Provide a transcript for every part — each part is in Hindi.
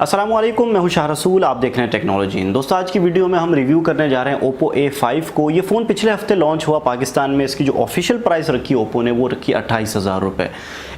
अस्सलामुअलैकुम, मैं हूं शाह रसूल। आप देख रहे हैं टेक्नोलॉजी। दोस्तों, आज की वीडियो में हम रिव्यू करने जा रहे हैं Oppo A5 को। ये फ़ोन पिछले हफ्ते लॉन्च हुआ पाकिस्तान में। इसकी जो ऑफिशियल प्राइस रखी ओप्पो ने वो रखी 28,000 रुपये।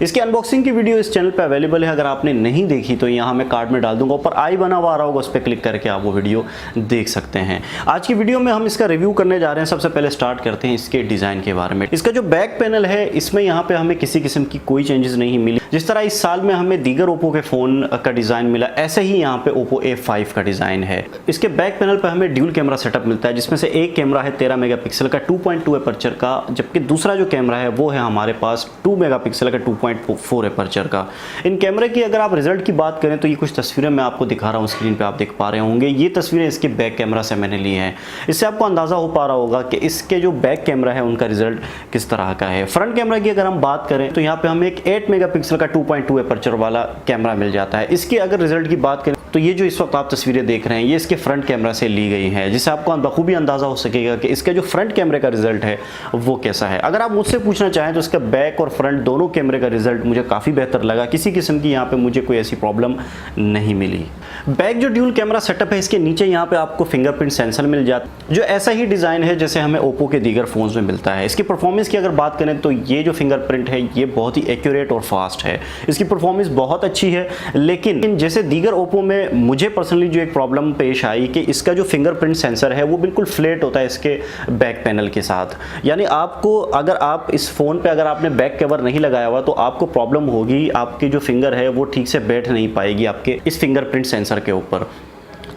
इसकी अनबॉक्सिंग की वीडियो इस चैनल पर अवेलेबल है। अगर आपने नहीं देखी तो यहाँ मैं कार्ड में डाल दूंगा, ऊपर आई बना हुआ आ रहा होगा, उस पर क्लिक करके आप वो वीडियो देख सकते हैं। आज की वीडियो में हम इसका रिव्यू करने जा रहे हैं। सबसे पहले स्टार्ट करते हैं इसके डिज़ाइन के बारे में। इसका जो बैक पैनल है, इसमें यहाँ पे हमें किसी किस्म की कोई चेंजेस नहीं मिली। जिस तरह इस साल में हमें दीगर ओप्पो के फ़ोन का डिज़ाइन मिला, ऐसे ही यहाँ पे Oppo A5 का डिज़ाइन है। इसके बैक पैनल पर हमें ड्यूल कैमरा सेटअप मिलता है, जिसमें से एक कैमरा है 13 मेगापिक्सल का 2.2 एपर्चर का, जबकि दूसरा जो कैमरा है वो है हमारे पास 2 मेगापिक्सल का 2.4 एपर्चर का। इन कैमरे की अगर आप रिजल्ट की बात करें तो ये कुछ तस्वीरें मैं आपको दिखा रहा हूँ, स्क्रीन पर आप देख पा रहे होंगे। ये तस्वीरें इसके बैक कैमरा से मैंने ली हैं। इससे आपको अंदाज़ा हो पा रहा होगा कि इसके जो बैक कैमरा है उनका रिजल्ट किस तरह का है। फ्रंट कैमरा की अगर हम बात करें तो यहाँ पे हमें एक 8 मेगापिक्सल का 2.2 एपर्चर वाला कैमरा मिल जाता है। इसकी अगर रिजल्ट की बात करें तो ये जो इस वक्त आप तस्वीरें देख रहे हैं ये इसके फ्रंट कैमरा से ली गई हैं, जिससे आपको बखूबी अंदाज़ा हो सकेगा कि इसका जो फ्रंट कैमरे का रिजल्ट है वो कैसा है। अगर आप मुझसे पूछना चाहें तो इसका बैक और फ्रंट दोनों कैमरे का रिजल्ट मुझे काफ़ी बेहतर लगा। किसी किस्म की यहाँ पे मुझे कोई ऐसी प्रॉब्लम नहीं मिली। बैक जो ड्यूल कैमरा सेटअप है, इसके नीचे यहाँ पे आपको फिंगरप्रिंट सेंसर मिल जाता है, जो ऐसा ही डिज़ाइन है जैसे हमें ओप्पो के दीगर फ़ोन्स में मिलता है। इसकी परफॉर्मेंस की अगर बात करें तो ये जो फिंगरप्रिंट है ये बहुत ही एक्यूरेट और फास्ट है। इसकी परफॉर्मेंस बहुत अच्छी है, लेकिन जैसे दीगर ओप्पो में मुझे पर्सनली जो एक प्रॉब्लम पेश आई कि इसका जो फिंगरप्रिंट सेंसर है वो बिल्कुल फ्लैट होता है इसके बैक पैनल के साथ। यानी आपको अगर आप इस फ़ोन पे अगर आपने बैक कवर नहीं लगाया हुआ तो आपको प्रॉब्लम होगी, आपकी जो फिंगर है वो ठीक से बैठ नहीं पाएगी आपके इस फिंगरप्रिंट सेंसर के ऊपर।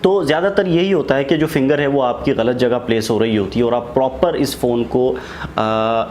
तो ज़्यादातर यही होता है कि जो फिंगर है वो आपकी गलत जगह प्लेस हो रही होती है और आप प्रॉपर इस फ़ोन को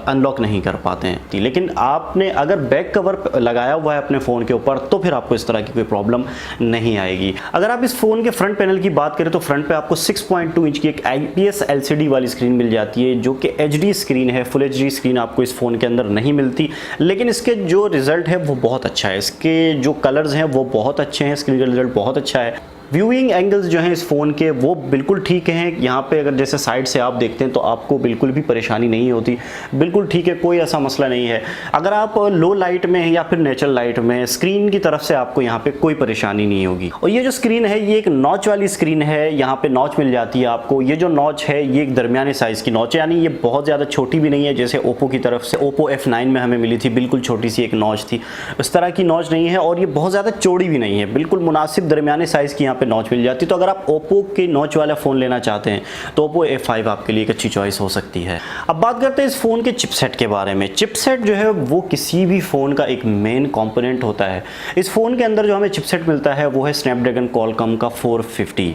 अनलॉक नहीं कर पाते हैं। लेकिन आपने अगर बैक कवर लगाया हुआ है अपने फ़ोन के ऊपर तो फिर आपको इस तरह की कोई प्रॉब्लम नहीं आएगी। अगर आप इस फ़ोन के फ्रंट पैनल की बात करें तो फ्रंट पे आपको 6.2 इंच की एक IPS LCD वाली स्क्रीन मिल जाती है, जो कि HD स्क्रीन है। फुल HD स्क्रीन आपको इस फ़ोन के अंदर नहीं मिलती, लेकिन इसके जो रिज़ल्ट है वो बहुत अच्छा है। इसके जो कलर्स हैं वो बहुत अच्छे हैं, स्क्रीन का रिज़ल्ट बहुत अच्छा है। व्यूइंग एंगल्स जो हैं इस फ़ोन के वो बिल्कुल ठीक हैं। यहाँ पे अगर जैसे साइड से आप देखते हैं तो आपको बिल्कुल भी परेशानी नहीं होती, बिल्कुल ठीक है, कोई ऐसा मसला नहीं है। अगर आप लो लाइट में हैं या फिर नेचुरल लाइट में, स्क्रीन की तरफ से आपको यहाँ पे कोई परेशानी नहीं होगी। और ये जो स्क्रीन है ये एक नॉच वाली स्क्रीन है, यहाँ पे नॉच मिल जाती है आपको। ये जो नॉच है ये एक दरमियाने साइज़ की नॉच है, यानी ये बहुत ज़्यादा छोटी भी नहीं है जैसे ओप्पो की तरफ से ओप्पो F9 में हमें मिली थी, बिल्कुल छोटी सी एक नॉच थी। इस तरह की नॉच नहीं है और ये बहुत ज़्यादा चौड़ी भी नहीं है, बिल्कुल मुनासिब दरमियाने साइज़ की यहाँ पे नॉच मिल जाती है। तो अगर आप ओप्पो के नॉच वाला फ़ोन लेना चाहते हैं तो Oppo A5 आपके लिए एक अच्छी चॉइस हो सकती है। अब बात करते हैं इस फ़ोन के चिपसेट के बारे में। चिपसेट जो है वो किसी भी फ़ोन का एक मेन कंपोनेंट होता है। इस फ़ोन के अंदर जो हमें चिपसेट मिलता है वो है स्नैपड्रैगन क्वालकॉम का 450।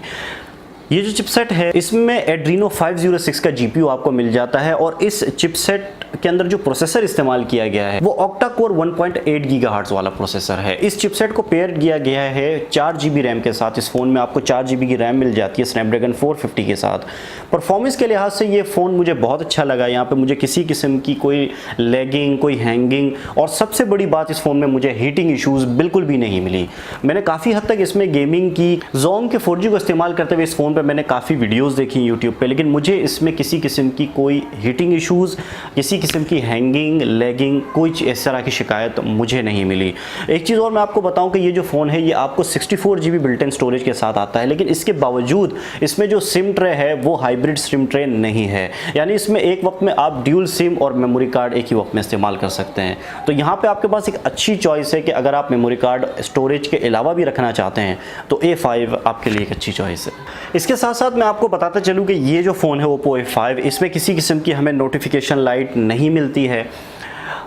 ये जो चिपसेट है इसमें एड्रीनो 506 का GPU आपको मिल जाता है और इस चिपसेट के अंदर जो प्रोसेसर इस्तेमाल किया गया है वो ऑक्टा कोर 1.8 गीगाहर्ट्ज़ वाला प्रोसेसर है। इस चिपसेट को पेयर किया गया है 4 GB रैम के साथ। इस फ़ोन में आपको 4 GB की रैम मिल जाती है स्नैपड्रैगन 450 के साथ। परफॉर्मेंस के लिहाज से ये फ़ोन मुझे बहुत अच्छा लगा। यहाँ पे मुझे किसी किस्म की कोई लैगिंग, कोई हैंगिंग और सबसे बड़ी बात इस फ़ोन में मुझे हीटिंग इशूज़ बिल्कुल भी नहीं मिली। मैंने काफ़ी हद तक इसमें गेमिंग की, Zom के 4G को इस्तेमाल करते हुए इस फ़ोन पर मैंने काफ़ी वीडियोज़ देखी यूट्यूब पर, लेकिन मुझे इसमें किसी किस्म की कोई हीटिंग इशूज़, किसी किस्म की हैंगिंग, लैगिंग, कोई इस तरह की शिकायत मुझे नहीं मिली। एक चीज़ और मैं आपको बताऊं कि ये जो फ़ोन है ये आपको 64 GB बिल्ट इन स्टोरेज के साथ आता है, लेकिन इसके बावजूद इसमें जो सिम ट्रे है वो हाइब्रिड सिम ट्रे नहीं है। यानी इसमें एक वक्त में आप ड्यूल सिम और मेमोरी कार्ड एक ही वक्त में इस्तेमाल कर सकते हैं। तो यहाँ पर आपके पास एक अच्छी चॉइस है कि अगर आप मेमोरी कार्ड स्टोरेज के अलावा भी रखना चाहते हैं तो A5 आपके लिए एक अच्छी चॉइस है। इसके साथ साथ मैं आपको बताता चलूँ कि ये जो फ़ोन है Oppo A5, इसमें किसी किस्म की हमें नोटिफिकेशन लाइट नहीं मिलती है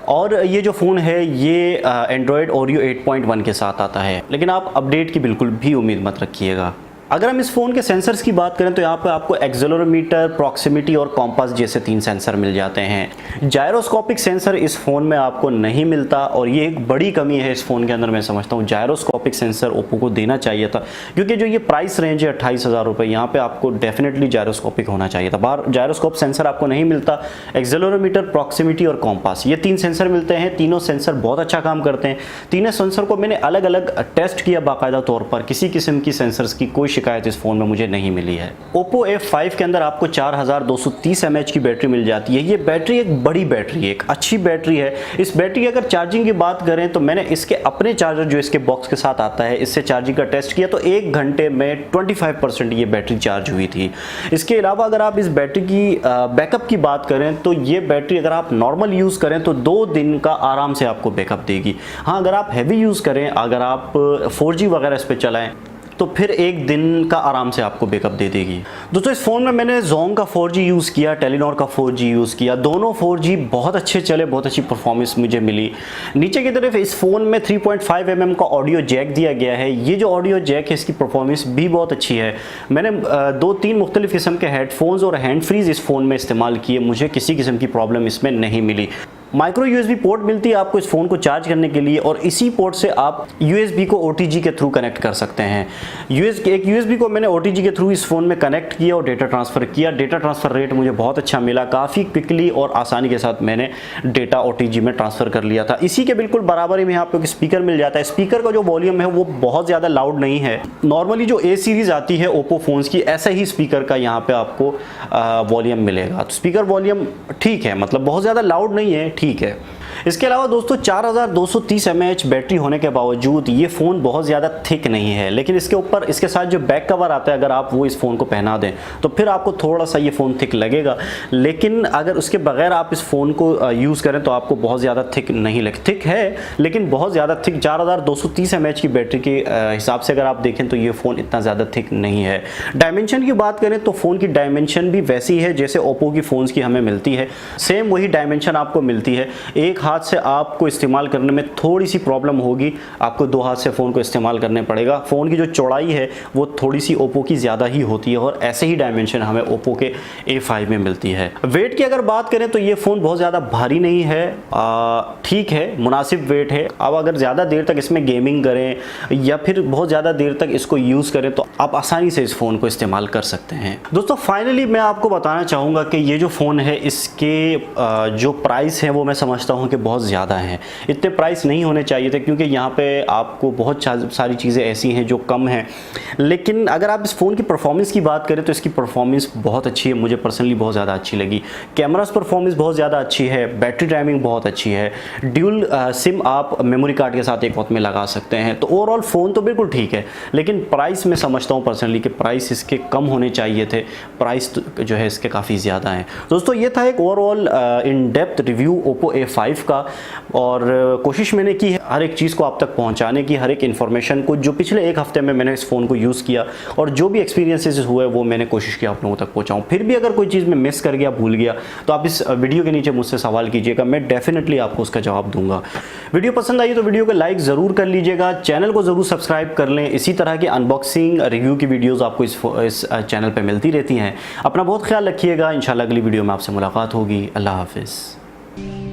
और ये जो फ़ोन है ये एंड्रॉयड ओरियो 8.1 के साथ आता है, लेकिन आप अपडेट की बिल्कुल भी उम्मीद मत रखिएगा। अगर हम इस फ़ोन के सेंसर्स की बात करें तो यहाँ पे आपको एक्सेलेरोमीटर, प्रॉक्सिमिटी और कॉम्पास जैसे 3 सेंसर मिल जाते हैं। जायरोस्कोपिक सेंसर इस फ़ोन में आपको नहीं मिलता और ये एक बड़ी कमी है इस फ़ोन के अंदर। मैं समझता हूँ जायरोस्कोपिक सेंसर ओप्पो को देना चाहिए था, क्योंकि जो ये प्राइस रेंज है 28,000 रुपये, यहाँ पर आपको डेफिनेटली जायरोस्कोपिक होना चाहिए था। बाहर जायरोस्कोप सेंसर आपको नहीं मिलता। एक्सेलेरोमीटर, प्रॉक्सिमिटी और कॉम्पास, ये 3 सेंसर मिलते हैं। तीनों सेंसर बहुत अच्छा काम करते हैं। तीनों सेंसर को मैंने अलग अलग टेस्ट किया बाकायदा तौर पर, किसी किस्म की सेंसर्स की कोई शिकायत इस फ़ोन में मुझे नहीं मिली है। Oppo A5 के अंदर आपको 4230 mAh की बैटरी मिल जाती है। ये बैटरी एक बड़ी बैटरी है, एक अच्छी बैटरी है। इस बैटरी की अगर चार्जिंग की बात करें तो मैंने इसके अपने चार्जर जो इसके बॉक्स के साथ आता है, इससे चार्जिंग का टेस्ट किया तो 1 घंटे में 25% ये बैटरी चार्ज हुई थी। इसके अलावा अगर आप इस बैटरी की बैकअप की बात करें तो ये बैटरी अगर आप नॉर्मल यूज़ करें तो 2 दिन का आराम से आपको बैकअप देगी। हाँ, अगर आप हैवी यूज़ करें, अगर आप 4G वगैरह इस पर चलाएं तो फिर 1 दिन का आराम से आपको बैकअप दे देगी। दोस्तों इस फ़ोन में मैंने Zong का 4G यूज़ किया, टेलीनॉर का 4G यूज़ किया। दोनों 4G बहुत अच्छे चले, बहुत अच्छी परफॉर्मेंस मुझे मिली। नीचे की तरफ इस फ़ोन में 3.5 mm का ऑडियो जैक दिया गया है। ये जो ऑडियो जैक है इसकी परफॉर्मेंस भी बहुत अच्छी है। मैंने 2-3 मुख्तलिफ किस्म के हेडफोन्स और हैंड फ्रीज इस फ़ोन में इस्तेमाल किए, मुझे किसी किस्म की प्रॉब्लम इसमें नहीं मिली। माइक्रो USB पोर्ट मिलती है आपको इस फ़ोन को चार्ज करने के लिए और इसी पोर्ट से आप USB को OTG के थ्रू कनेक्ट कर सकते हैं। एक USB को मैंने OTG के थ्रू इस फ़ोन में कनेक्ट किया और डेटा ट्रांसफ़र किया। डेटा ट्रांसफ़र रेट मुझे बहुत अच्छा मिला, काफ़ी क्विकली और आसानी के साथ मैंने डेटा OTG में ट्रांसफ़र कर लिया था। इसी के बिल्कुल बराबरी में आपको एक स्पीकर मिल जाता है। स्पीकर का जो वॉल्यूम है वो बहुत ज़्यादा लाउड नहीं है। नॉर्मली जो A सीरीज़ आती है ओप्पो फ़ोन्स की, ऐसा ही स्पीकर का यहाँ पर आपको वॉल्यूम मिलेगा। तो स्पीकर वॉल्यूम ठीक है, मतलब बहुत ज़्यादा लाउड नहीं है, ठीक है। इसके अलावा दोस्तों 4230 mAh बैटरी होने के बावजूद ये फ़ोन बहुत ज़्यादा थिक नहीं है, लेकिन इसके ऊपर इसके साथ जो बैक कवर आता है अगर आप वो इस फ़ोन को पहना दें तो फिर आपको थोड़ा सा ये फ़ोन थिक लगेगा। लेकिन अगर उसके बगैर आप इस फ़ोन को यूज़ करें तो आपको बहुत ज़्यादा थिक नहीं लगे। थिक है लेकिन बहुत ज़्यादा थिक 4230 mAh की बैटरी के हिसाब से अगर आप देखें तो ये फ़ोन इतना ज़्यादा थिक नहीं है। डायमेंशन की बात करें तो फ़ोन की डायमेंशन भी वैसी है जैसे ओप्पो की फ़ोन्स की हमें मिलती है, सेम वही डायमेंशन आपको मिलती है। एक हाथ से आपको इस्तेमाल करने में थोड़ी सी प्रॉब्लम होगी, आपको 2 हाथ से फ़ोन को इस्तेमाल करने पड़ेगा। फ़ोन की जो चौड़ाई है वो थोड़ी सी ओप्पो की ज़्यादा ही होती है और ऐसे ही डायमेंशन हमें ओप्पो के A5 में मिलती है। वेट की अगर बात करें तो ये फ़ोन बहुत ज़्यादा भारी नहीं है, ठीक है, मुनासिब वेट है। अब अगर ज़्यादा देर तक इसमें गेमिंग करें या फिर बहुत ज़्यादा देर तक इसको यूज़ करें तो आप आसानी से इस फ़ोन को इस्तेमाल कर सकते हैं। दोस्तों फाइनली मैं आपको बताना चाहूँगा कि ये जो फ़ोन है इसके जो प्राइस है वो मैं समझता हूँ कि बहुत ज़्यादा हैं। इतने प्राइस नहीं होने चाहिए थे क्योंकि यहाँ पे आपको बहुत सारी चीज़ें ऐसी हैं जो कम हैं। लेकिन अगर आप इस फ़ोन की परफॉर्मेंस की बात करें तो इसकी परफॉर्मेंस बहुत अच्छी है, मुझे पर्सनली बहुत ज़्यादा अच्छी लगी। कैमरास परफॉर्मेंस बहुत ज़्यादा अच्छी है, बैटरी टाइमिंग बहुत अच्छी है, ड्यूल सिम आप मेमोरी कार्ड के साथ एक वक्त में लगा सकते हैं। तो ओवरऑल फ़ोन तो बिल्कुल ठीक है, लेकिन प्राइस मैं समझता हूँ पर्सनली कि प्राइस इसके कम होने चाहिए थे। प्राइस जो है इसके काफ़ी ज़्यादा हैं। दोस्तों ये था एक overall in depth review Oppo A5 का, और कोशिश मैंने की है हर एक चीज़ को आप तक पहुंचाने की, हर एक इन्फॉर्मेशन को जो पिछले 1 हफ्ते में मैंने इस फ़ोन को यूज़ किया और जो भी एक्सपीरियंसेस हुए वो मैंने कोशिश की आप लोगों तक पहुंचाऊं। फिर भी अगर कोई चीज़ मैं मिस कर गया, भूल गया तो आप इस वीडियो के नीचे मुझसे सवाल कीजिएगा, मैं डेफिनेटली आपको उसका जवाब दूंगा। वीडियो पसंद आई तो वीडियो को लाइक ज़रूर कर लीजिएगा, चैनल को ज़रूर सब्सक्राइब कर लें। इसी तरह की अनबॉक्सिंग रिव्यू की वीडियोज़ आपको इस चैनल पर मिलती रहती हैं। अपना बहुत ख्याल रखिएगा, इंशाल्लाह अगली वीडियो में आपसे मुलाकात होगी। अल्लाह हाफिज़।